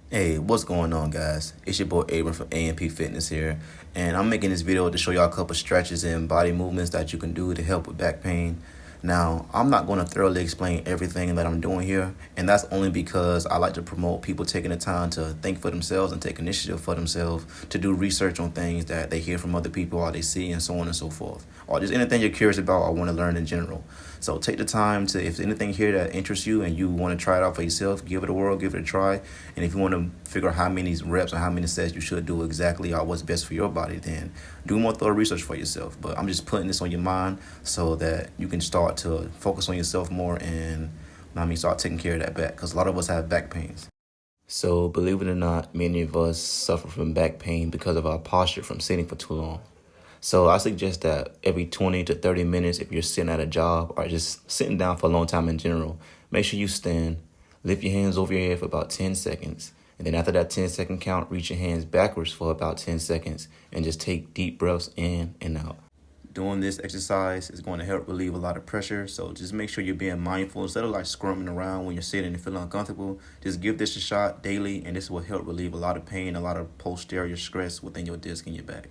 Hey, what's going on, guys? It's your boy Abram from A&PFitness here, and I'm making this video to show y'all a couple stretches and body movements that you can do to help with back pain. Now, I'm not going to thoroughly explain everything that I'm doing here, and that's only because I like to promote people taking the time to think for themselves and take initiative for themselves to do research on things that they hear from other people or they see and so on and so forth. Or just anything you're curious about or want to learn in general. So take the time to, if anything here that interests you and you want to try it out for yourself, give it a whirl, give it a try. And if you want to figure out how many reps or how many sets you should do exactly or what's best for your body, then do more thorough research for yourself. But I'm just putting this on your mind so that you can start to focus on yourself more and start taking care of that back, because a lot of us have back pains. So believe it or not, many of us suffer from back pain because of our posture from sitting for too long. So I suggest that every 20 to 30 minutes, if you're sitting at a job or just sitting down for a long time in general, make sure you stand, lift your hands over your head for about 10 seconds. And then after that 10-second count, reach your hands backwards for about 10 seconds and just take deep breaths in and out. Doing this exercise is going to help relieve a lot of pressure. So just make sure you're being mindful. Instead of like squirming around when you're sitting and feeling uncomfortable, just give this a shot daily, and this will help relieve a lot of pain, a lot of posterior stress within your disc and your back.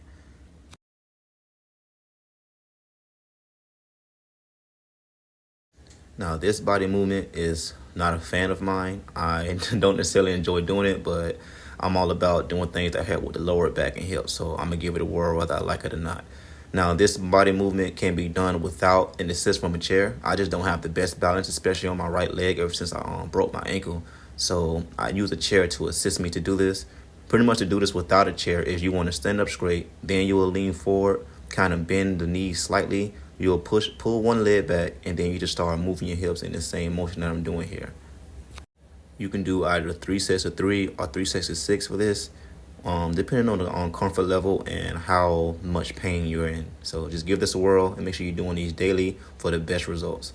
Now, this body movement is not a fan of mine. I don't necessarily enjoy doing it, but I'm all about doing things that help with the lower back and hips. So I'm going to give it a whirl whether I like it or not. Now, this body movement can be done without an assist from a chair. I just don't have the best balance, especially on my right leg ever since I broke my ankle. So I use a chair to assist me to do this. Pretty much to do this without a chair is you want to stand up straight, then you will lean forward, kind of bend the knees slightly. You'll pull one leg back, and then you just start moving your hips in the same motion that I'm doing here. You can do either 3 sets of 3 or 3 sets of 6 for this, depending on the comfort level and how much pain you're in. So just give this a whirl and make sure you're doing these daily for the best results.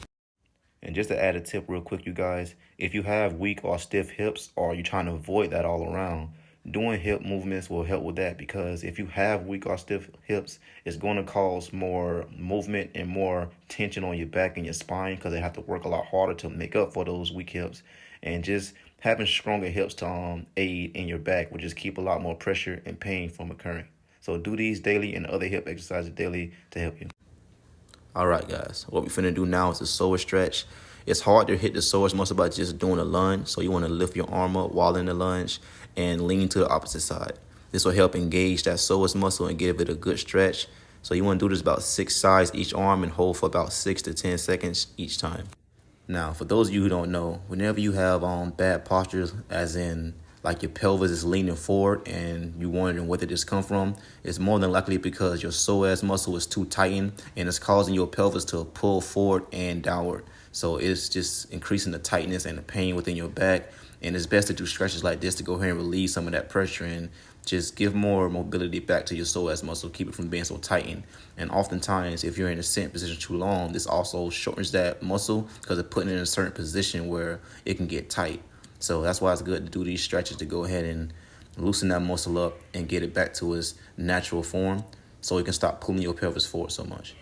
And just to add a tip real quick, you guys, if you have weak or stiff hips or you're trying to avoid that all around, doing hip movements will help with that, because if you have weak or stiff hips, it's going to cause more movement and more tension on your back and your spine, because they have to work a lot harder to make up for those weak hips. And just having stronger hips to aid in your back will just keep a lot more pressure and pain from occurring. So do these daily and other hip exercises daily to help you. All right, guys, what we're finna do now is a psoas stretch. It's hard to hit the psoas muscle by just doing a lunge, so you want to lift your arm up while in the lunge and lean to the opposite side. This will help engage that psoas muscle and give it a good stretch. So you want to do this about 6 sides each arm and hold for about 6 to 10 seconds each time. Now, for those of you who don't know, whenever you have bad postures, as in like your pelvis is leaning forward and you're wondering where did this come from, it's more than likely because your psoas muscle is too tightened and it's causing your pelvis to pull forward and downward. So it's just increasing the tightness and the pain within your back. And it's best to do stretches like this to go ahead and relieve some of that pressure and just give more mobility back to your psoas muscle, keep it from being so tightened. And oftentimes, if you're in a sitting position too long, this also shortens that muscle because it's putting it in a certain position where it can get tight. So that's why it's good to do these stretches to go ahead and loosen that muscle up and get it back to its natural form, so it can stop pulling your pelvis forward so much.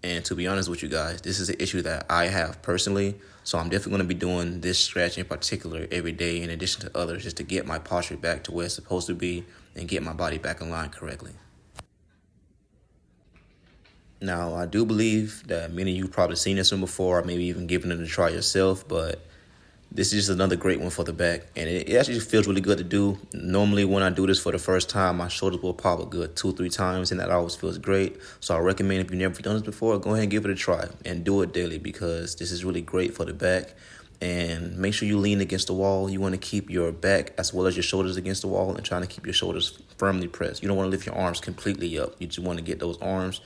And to be honest with you guys, this is an issue that I have personally. So I'm definitely going to be doing this stretch in particular every day, in addition to others, just to get my posture back to where it's supposed to be and get my body back in line correctly. Now, I do believe that many of you probably seen this one before, or maybe even given it a try yourself, but this is just another great one for the back, and it actually feels really good to do. Normally, when I do this for the first time, my shoulders will pop a good 2-3 times, and that always feels great. So I recommend, if you've never done this before, go ahead and give it a try and do it daily, because this is really great for the back. And make sure you lean against the wall. You want to keep your back as well as your shoulders against the wall and trying to keep your shoulders firmly pressed. You don't want to lift your arms completely up. You just want to get those arms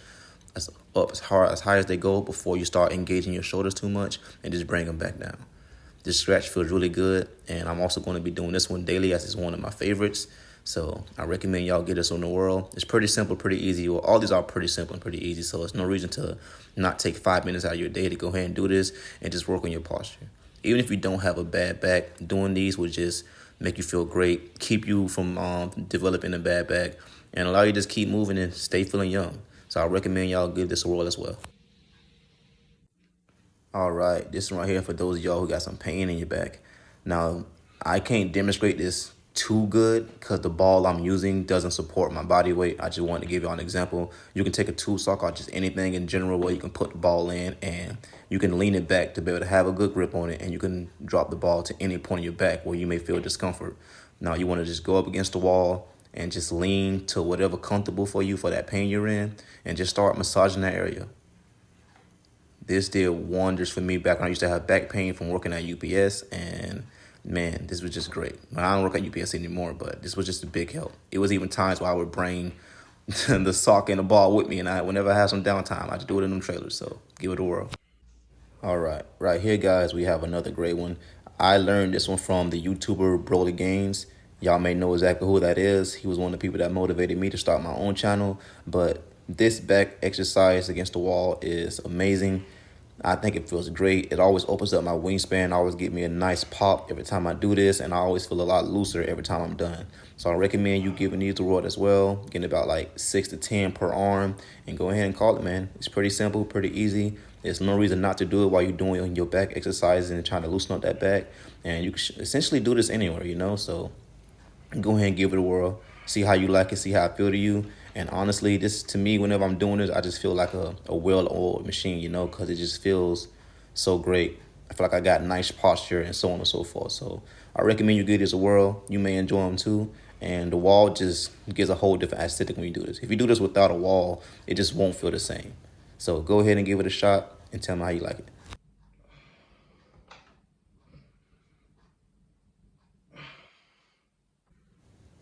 up as high as they go before you start engaging your shoulders too much, and just bring them back down. This stretch feels really good, and I'm also going to be doing this one daily, as it's one of my favorites. So I recommend y'all get this on the whirl. It's pretty simple, pretty easy. Well, all these are pretty simple and pretty easy, so there's no reason to not take 5 minutes out of your day to go ahead and do this and just work on your posture. Even if you don't have a bad back, doing these will just make you feel great, keep you from developing a bad back, and allow you to just keep moving and stay feeling young. So I recommend y'all give this a whirl as well. All right, this one right here for those of y'all who got some pain in your back. Now, I can't demonstrate this too good because the ball I'm using doesn't support my body weight. I just wanted to give you an example. You can take a tube sock or just anything in general where you can put the ball in, and you can lean it back to be able to have a good grip on it, and you can drop the ball to any point of your back where you may feel discomfort. Now you want to just go up against the wall and just lean to whatever comfortable for you for that pain you're in, and just start massaging that area. This did wonders for me back when I used to have back pain from working at UPS, and man, this was just great. I don't work at UPS anymore, but this was just a big help. It was even times where I would bring the sock and the ball with me, and whenever I had some downtime, I just do it in them trailers. So give it a whirl. All right, right here, guys, we have another great one. I learned this one from the YouTuber Broly Games. Y'all may know exactly who that is. He was one of the people that motivated me to start my own channel. But this back exercise against the wall is amazing. I think it feels great. It always opens up my wingspan. Always give me a nice pop every time I do this, and I always feel a lot looser every time I'm done. So I recommend you giving these a whirl as well. Getting about like 6 to 10 per arm, and go ahead and call it, man. It's pretty simple, pretty easy. There's no reason not to do it while you're doing your back exercises and trying to loosen up that back. And you can essentially do this anywhere, you know. So go ahead and give it a whirl. See how you like it. See how it feel to you. And honestly, this to me, whenever I'm doing this, I just feel like a well-oiled machine, you know, because it just feels so great. I feel like I got nice posture and so on and so forth. So I recommend you give this a whirl. You may enjoy them too. And the wall just gives a whole different aesthetic when you do this. If you do this without a wall, it just won't feel the same. So go ahead and give it a shot and tell me how you like it.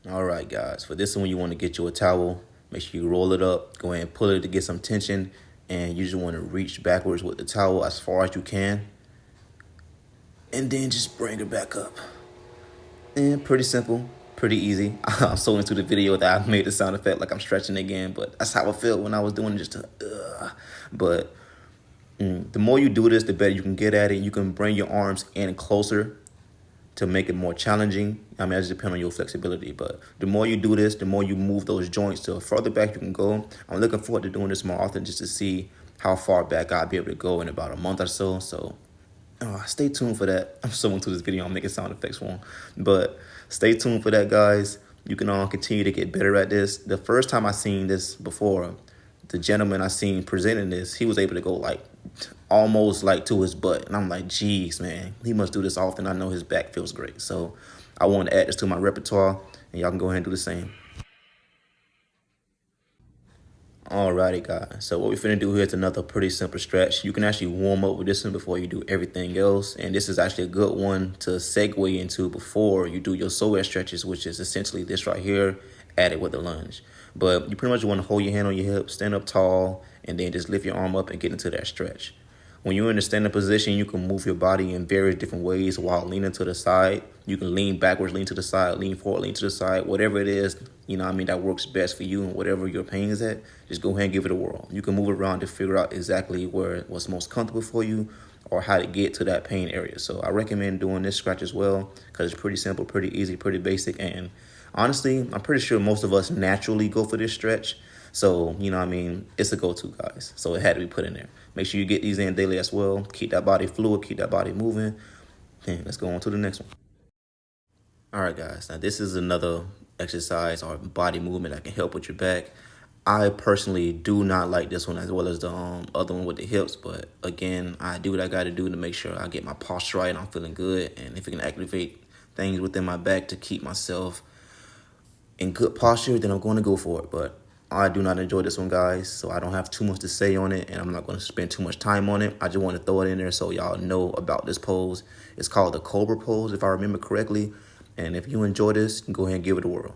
All right, guys. For this one, you want to get you a towel. Make sure you roll it up. Go ahead and pull it to get some tension. And you just want to reach backwards with the towel as far as you can. And then just bring it back up. And pretty simple, pretty easy. I'm so into the video that I made the sound effect like I'm stretching again. But that's how I felt when I was doing it. But the more you do this, the better you can get at it. You can bring your arms in closer to make it more challenging. I mean, it just depends on your flexibility. But the more you do this, the more you move those joints to further back you can go. I'm looking forward to doing this more often just to see how far back I'll be able to go in about a month or so. So stay tuned for that. I'm so into this video. I'm making sound effects for them. But stay tuned for that, guys. You can continue to get better at this. The first time I seen this before, the gentleman I seen presenting this, he was able to go like almost like to his butt. And I'm like, geez, man, he must do this often. I know his back feels great. So I want to add this to my repertoire, and y'all can go ahead and do the same. Alrighty, guys. So what we're finna do here is another pretty simple stretch. You can actually warm up with this one before you do everything else. And this is actually a good one to segue into before you do your psoas stretches, which is essentially this right here, added with a lunge. But you pretty much want to hold your hand on your hip, stand up tall, and then just lift your arm up and get into that stretch. When you're in the standing position, you can move your body in various different ways while leaning to the side. You can lean backwards, lean to the side, lean forward, lean to the side, whatever it is, you know what I mean, that works best for you and whatever your pain is at, just go ahead and give it a whirl. You can move around to figure out exactly what's most comfortable for you or how to get to that pain area. So I recommend doing this scratch as well because it's pretty simple, pretty easy, pretty basic. And honestly, I'm pretty sure most of us naturally go for this stretch. So, you know what I mean, it's a go-to, guys. So it had to be put in there. Make sure you get these in daily as well. Keep that body fluid, keep that body moving. And let's go on to the next one. All right, guys. Now, this is another exercise or body movement that can help with your back. I personally do not like this one as well as the other one with the hips. But again, I do what I got to do to make sure I get my posture right and I'm feeling good. And if it can activate things within my back to keep myself in good posture, then I'm going to go for it. But I do not enjoy this one, guys, so I don't have too much to say on it, and I'm not going to spend too much time on it. I just want to throw it in there so y'all know about this pose. It's called the Cobra pose, if I remember correctly. And if you enjoy this, go ahead and give it a whirl.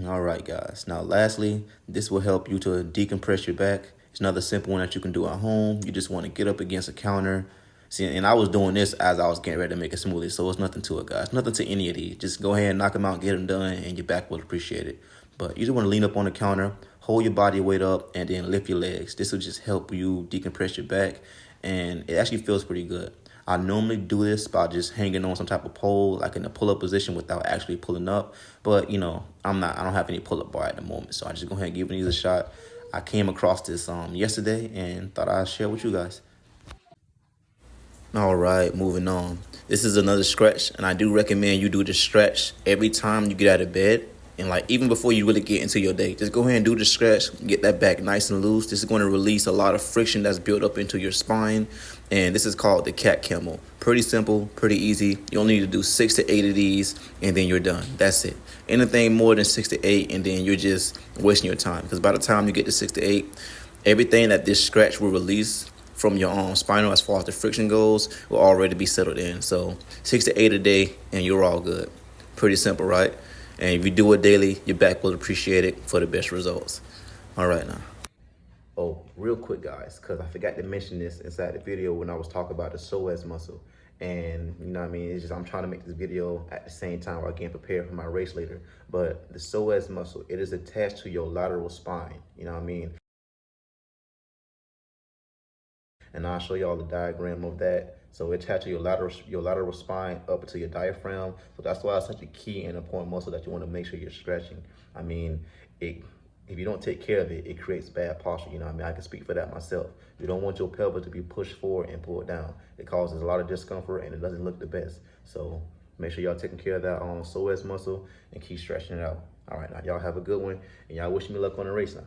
All right, guys. Now, lastly, this will help you to decompress your back. It's another simple one that you can do at home. You just want to get up against a counter. See, and I was doing this as I was getting ready to make a smoothie, so it's nothing to it, guys. Nothing to any of these. Just go ahead and knock them out, get them done, and your back will appreciate it. But you just want to lean up on the counter, hold your body weight up, and then lift your legs. This will just help you decompress your back, and it actually feels pretty good. I normally do this by just hanging on some type of pole, like in a pull-up position without actually pulling up. But, you know, I don't have any pull-up bar at the moment, so I just go ahead and give these a shot. I came across this yesterday and thought I'd share with you guys. All right, moving on. This is another stretch, and I do recommend you do the stretch every time you get out of bed. And like even before you really get into your day, just go ahead and do the stretch, get that back nice and loose. This is going to release a lot of friction that's built up into your spine. And this is called the cat camel. Pretty simple, pretty easy. You only need to do 6 to 8 of these, and then you're done. That's it. Anything more than 6 to 8, and then you're just wasting your time. Because by the time you get to 6 to 8, everything that this stretch will release from your spinal as far as the friction goes will already be settled in. So 6 to 8 a day and you're all good. Pretty simple, right? And if you do it daily, your back will appreciate it for the best results. All right now. Oh, real quick, guys, because I forgot to mention this inside the video when I was talking about the psoas muscle. And you know what I mean? It's just I'm trying to make this video at the same time while getting prepared for my race later. But the psoas muscle, it is attached to your lateral spine. You know what I mean? And I'll show y'all the diagram of that. So it's attached to your lateral spine up to your diaphragm. So that's why it's such a key and important muscle that you want to make sure you're stretching. I mean, if you don't take care of it, it creates bad posture. You know what I mean? I can speak for that myself. You don't want your pelvis to be pushed forward and pulled down. It causes a lot of discomfort and it doesn't look the best. So make sure y'all taking care of that psoas muscle and keep stretching it out. All right, now y'all have a good one and y'all wish me luck on the race now.